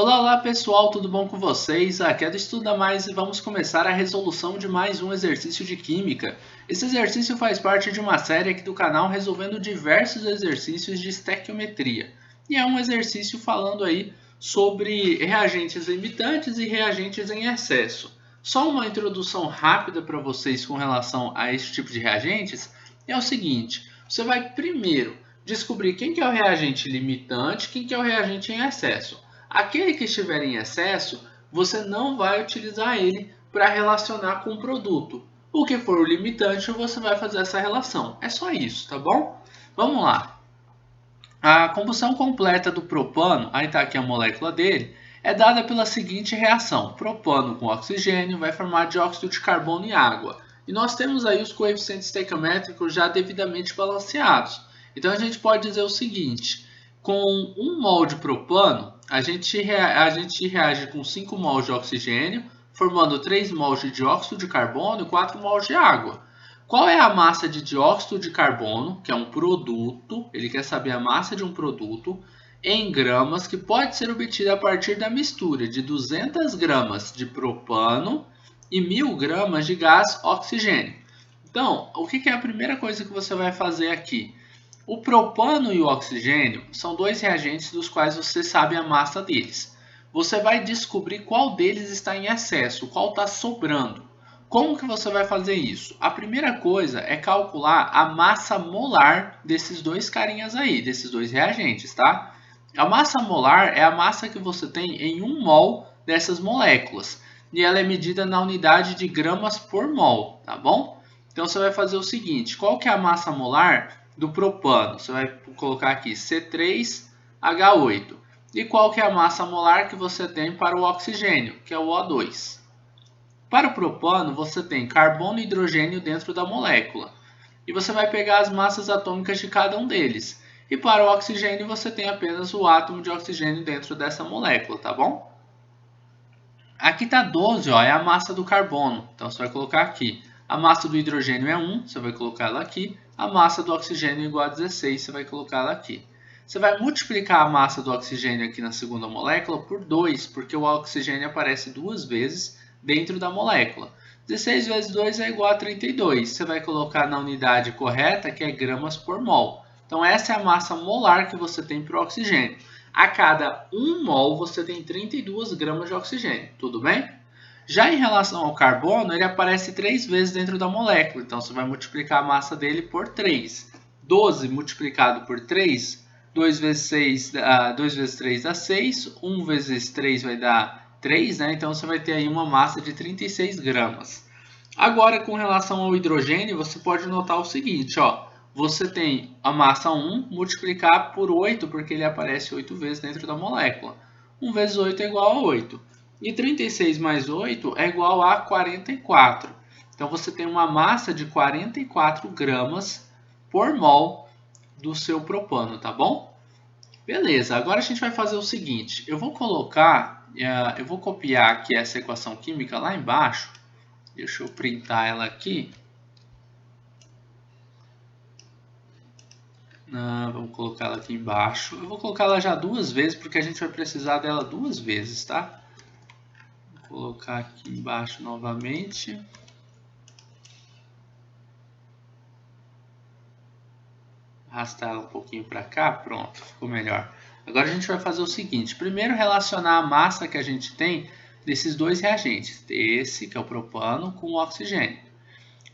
Olá, olá pessoal, tudo bom com vocês? Aqui é do Estuda Mais e vamos começar a resolução de mais um exercício de Química. Esse exercício faz parte de uma série aqui do canal resolvendo diversos exercícios de estequiometria. E é um exercício falando aí sobre reagentes limitantes e reagentes em excesso. Só uma introdução rápida para vocês com relação a esse tipo de reagentes é o seguinte: você vai primeiro descobrir quem que é o reagente limitante e quem que é o reagente em excesso. Aquele que estiver em excesso, você não vai utilizar ele para relacionar com o produto. O que for o limitante, você vai fazer essa relação. É só isso, tá bom? Vamos lá. A combustão completa do propano, aí está aqui a molécula dele, é dada pela seguinte reação. Propano com oxigênio vai formar dióxido de carbono e água. E nós temos aí os coeficientes estequiométricos já devidamente balanceados. Então a gente pode dizer o seguinte: com 1 mol de propano, a gente reage com 5 mols de oxigênio, formando 3 mols de dióxido de carbono e 4 mols de água. Qual é a massa de dióxido de carbono, que é um produto, ele quer saber a massa de um produto, em gramas, que pode ser obtida a partir da mistura de 200 gramas de propano e 1000 gramas de gás oxigênio. Então, o que é a primeira coisa que você vai fazer aqui? O propano e o oxigênio são dois reagentes dos quais você sabe a massa deles. Você vai descobrir qual deles está em excesso, qual está sobrando. Como que você vai fazer isso? A primeira coisa é calcular a massa molar desses dois carinhas aí, desses dois reagentes, tá? A massa molar é a massa que você tem em 1 mol dessas moléculas. E ela é medida na unidade de gramas por mol, tá bom? Então você vai fazer o seguinte: qual que é a massa molar do propano? Você vai colocar aqui C3H8. E qual que é a massa molar que você tem para o oxigênio, que é o O2? Para o propano, você tem carbono e hidrogênio dentro da molécula. E você vai pegar as massas atômicas de cada um deles. E para o oxigênio, você tem apenas o átomo de oxigênio dentro dessa molécula, tá bom? Aqui está 12, ó, é a massa do carbono. Então você vai colocar aqui. A massa do hidrogênio é 1, você vai colocar ela aqui. A massa do oxigênio é igual a 16, você vai colocar ela aqui. Você vai multiplicar a massa do oxigênio aqui na segunda molécula por 2, porque o oxigênio aparece duas vezes dentro da molécula. 16 vezes 2 é igual a 32. Você vai colocar na unidade correta, que é gramas por mol. Então essa é a massa molar que você tem para o oxigênio. A cada 1 mol você tem 32 gramas de oxigênio, tudo bem? Já em relação ao carbono, ele aparece 3 vezes dentro da molécula, então você vai multiplicar a massa dele por 3. 12 multiplicado por 3, 2 vezes 6, 2 vezes 3 dá 6, 1 vezes 3 vai dar 3, né? Então você vai ter aí uma massa de 36 gramas. Agora, com relação ao hidrogênio, você pode notar o seguinte, ó. Você tem a massa 1 multiplicar por 8, porque ele aparece 8 vezes dentro da molécula. 1 vezes 8 é igual a 8. E 36 mais 8 é igual a 44. Então você tem uma massa de 44 gramas por mol do seu propano, tá bom? Beleza, agora a gente vai fazer o seguinte. Eu vou copiar aqui essa equação química lá embaixo. Deixa eu printar ela aqui. Vamos colocar ela aqui embaixo. Eu vou colocar ela já 2 vezes, porque a gente vai precisar dela 2 vezes, tá? Vou colocar aqui embaixo novamente. Arrastar ela um pouquinho para cá, pronto, ficou melhor. Agora a gente vai fazer o seguinte: primeiro relacionar a massa que a gente tem desses dois reagentes, esse que é o propano com o oxigênio.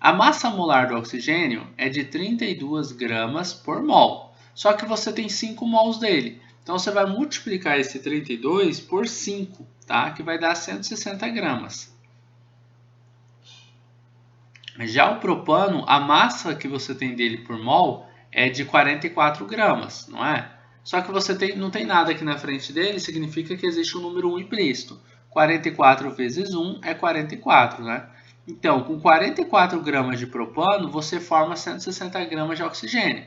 A massa molar do oxigênio é de 32 gramas por mol, só que você tem 5 mols dele. Então você vai multiplicar esse 32 por 5, tá? Que vai dar 160 gramas. Já o propano, a massa que você tem dele por mol é de 44 gramas, não é? Só que você não tem nada aqui na frente dele, significa que existe um número 1 implícito. 44 vezes 1 é 44, né? Então, com 44 gramas de propano, você forma 160 gramas de oxigênio.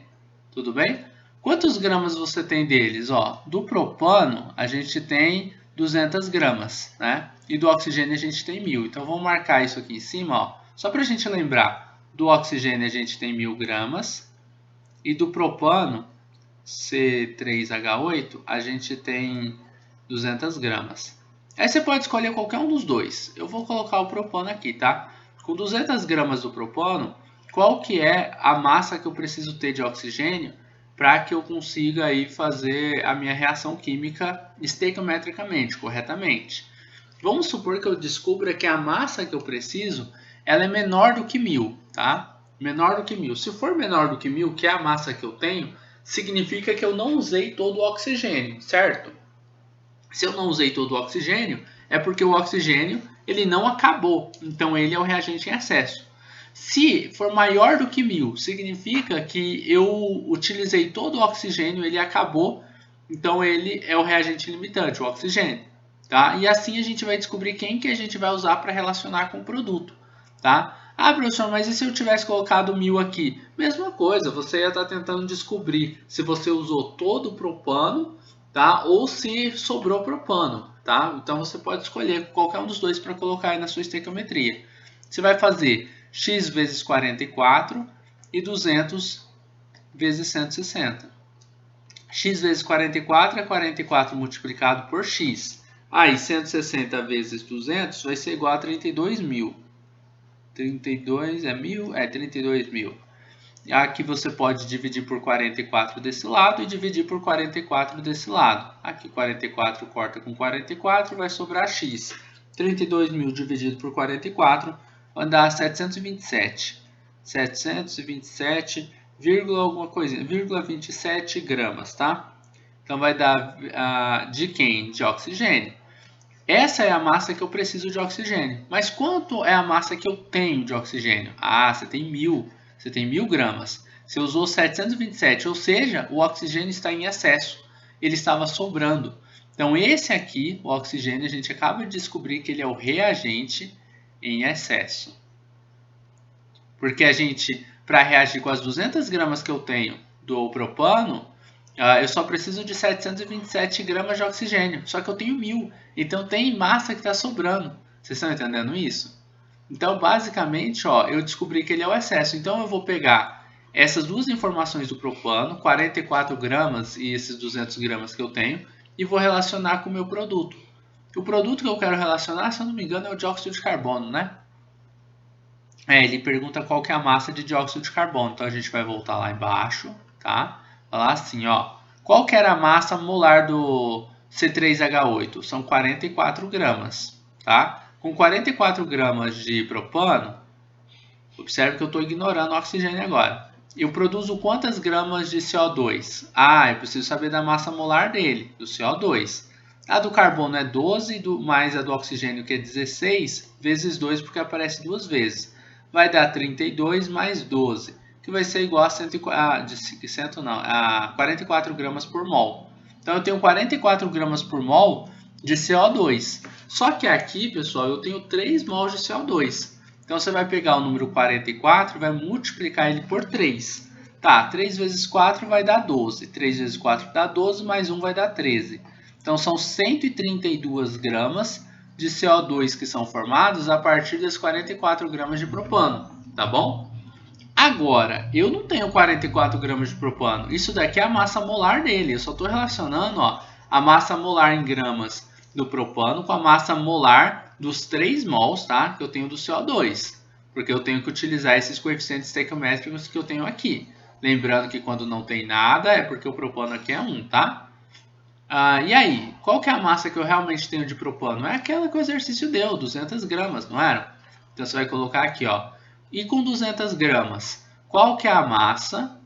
Tudo bem? Quantos gramas você tem deles? Ó, do propano, a gente tem 200 gramas, né? E do oxigênio a gente tem 1000. Então, vamos marcar isso aqui em cima, ó. Só para a gente lembrar, do oxigênio a gente tem 1000 gramas. E do propano, C3H8, a gente tem 200 gramas. Aí você pode escolher qualquer um dos dois. Eu vou colocar o propano aqui, tá? Com 200 gramas do propano, qual que é a massa que eu preciso ter de oxigênio para que eu consiga aí fazer a minha reação química estequiometricamente, corretamente? Vamos supor que eu descubra que a massa que eu preciso, ela é menor do que 1000, tá? Menor do que 1000. Se for menor do que 1000, que é a massa que eu tenho, significa que eu não usei todo o oxigênio, certo? Se eu não usei todo o oxigênio, é porque o oxigênio ele não acabou, então ele é o reagente em excesso. Se for maior do que 1000, significa que eu utilizei todo o oxigênio, ele acabou, então ele é o reagente limitante, o oxigênio. Tá? E assim a gente vai descobrir quem que a gente vai usar para relacionar com o produto. Tá? Ah, professor, mas e se eu tivesse colocado 1000 aqui? Mesma coisa, você ia estar tentando descobrir se você usou todo o propano, tá? Ou se sobrou propano. Tá? Então você pode escolher qualquer um dos dois para colocar aí na sua estequiometria. Você vai fazer x vezes 44 e 200 vezes 160. X vezes 44 é 44 multiplicado por x. Aí 160 vezes 200 vai ser igual a 32.000. 32 é 1000? É 32.000. Aqui você pode dividir por 44 desse lado e dividir por 44 desse lado. Aqui 44 corta com 44, vai sobrar x. 32.000 dividido por 44 vai dar 727. 727, alguma coisinha, 27 gramas, tá? Então vai dar de quem? De oxigênio. Essa é a massa que eu preciso de oxigênio. Mas quanto é a massa que eu tenho de oxigênio? Ah, você tem 1000. Você tem 1000 gramas. Você usou 727, ou seja, o oxigênio está em excesso. Ele estava sobrando. Então esse aqui, o oxigênio, a gente acaba de descobrir que ele é o reagente em excesso. Porque a gente, para reagir com as 200 gramas que eu tenho do propano, eu só preciso de 727 gramas de oxigênio. Só que eu tenho 1000. Então tem massa que está sobrando. Vocês estão entendendo isso? Então, basicamente, eu descobri que ele é o excesso. Então eu vou pegar essas duas informações do propano, 44 gramas e esses 200 gramas que eu tenho, e vou relacionar com o meu produto. O produto que eu quero relacionar, se eu não me engano, é o dióxido de carbono, né? Ele pergunta qual que é a massa de dióxido de carbono. Então a gente vai voltar lá embaixo, tá? Falar assim, qual que era a massa molar do C3H8? São 44 gramas, tá? Com 44 gramas de propano, observe que eu estou ignorando o oxigênio agora. Eu produzo quantas gramas de CO2? Ah, eu preciso saber da massa molar dele, do CO2. A do carbono é 12, mais a do oxigênio que é 16, vezes 2, porque aparece duas vezes. Vai dar 32 mais 12, que vai ser igual a 44 gramas por mol. Então eu tenho 44 gramas por mol de CO2. Só que aqui, pessoal, eu tenho 3 mols de CO2. Então você vai pegar o número 44 e vai multiplicar ele por 3. Tá, 3 vezes 4 vai dar 12. 3 vezes 4 dá 12, mais 1 vai dar 13. Então são 132 gramas de CO2 que são formados a partir das 44 gramas de propano, tá bom? Agora, eu não tenho 44 gramas de propano. Isso daqui é a massa molar dele. Eu só estou relacionando a massa molar em gramas do propano com a massa molar dos 3 mols, tá? Que eu tenho do CO2. Porque eu tenho que utilizar esses coeficientes estequiométricos que eu tenho aqui. Lembrando que quando não tem nada é porque o propano aqui é 1, tá? E aí, qual que é a massa que eu realmente tenho de propano? É aquela que o exercício deu, 200 gramas, não era? Então você vai colocar aqui, E com 200 gramas, qual que é a massa?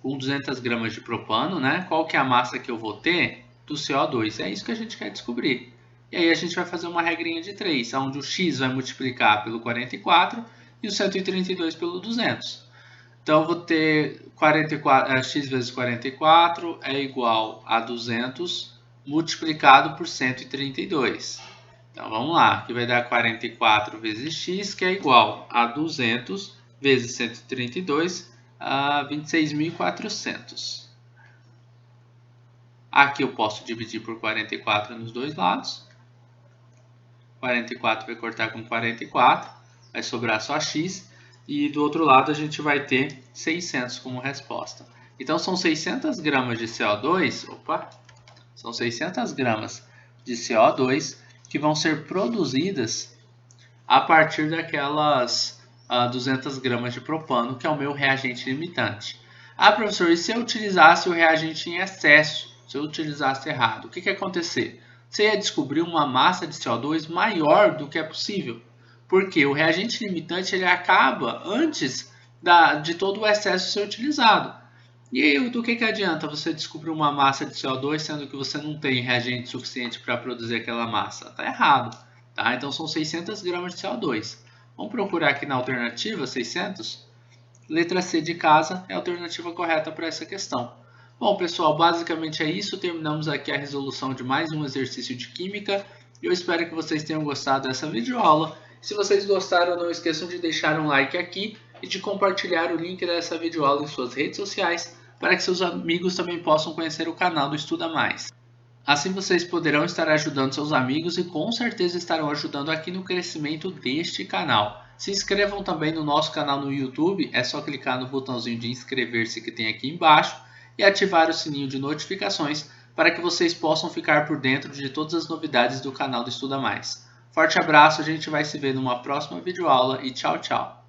Com 200 gramas de propano, né? Qual que é a massa que eu vou ter do CO2? É isso que a gente quer descobrir. E aí a gente vai fazer uma regrinha de 3, onde o x vai multiplicar pelo 44 e o 132 pelo 200. Então eu vou ter x vezes 44 é igual a 200 multiplicado por 132. Então vamos lá, aqui vai dar 44 vezes x, que é igual a 200 vezes 132, a 26.400. Aqui eu posso dividir por 44 nos dois lados. 44 vai cortar com 44, vai sobrar só x. E do outro lado a gente vai ter 600 como resposta. Então são 600 gramas de CO2, São 600 gramas de CO2 que vão ser produzidas a partir daquelas 200 gramas de propano, que é o meu reagente limitante. Ah, professor, e se eu utilizasse o reagente em excesso? Se eu utilizasse errado, o que ia acontecer? Você ia descobrir uma massa de CO2 maior do que é possível. Porque o reagente limitante ele acaba antes de todo o excesso ser utilizado. E aí, do que adianta você descobrir uma massa de CO2 sendo que você não tem reagente suficiente para produzir aquela massa? Está errado. Tá? Então são 600 gramas de CO2. Vamos procurar aqui na alternativa 600? Letra C de casa é a alternativa correta para essa questão. Bom, pessoal, basicamente é isso. Terminamos aqui a resolução de mais um exercício de química. Eu espero que vocês tenham gostado dessa videoaula. Se vocês gostaram, não esqueçam de deixar um like aqui e de compartilhar o link dessa videoaula em suas redes sociais para que seus amigos também possam conhecer o canal do Estuda Mais. Assim vocês poderão estar ajudando seus amigos e com certeza estarão ajudando aqui no crescimento deste canal. Se inscrevam também no nosso canal no YouTube, é só clicar no botãozinho de inscrever-se que tem aqui embaixo e ativar o sininho de notificações para que vocês possam ficar por dentro de todas as novidades do canal do Estuda Mais. Forte abraço, a gente vai se ver numa próxima videoaula e tchau, tchau!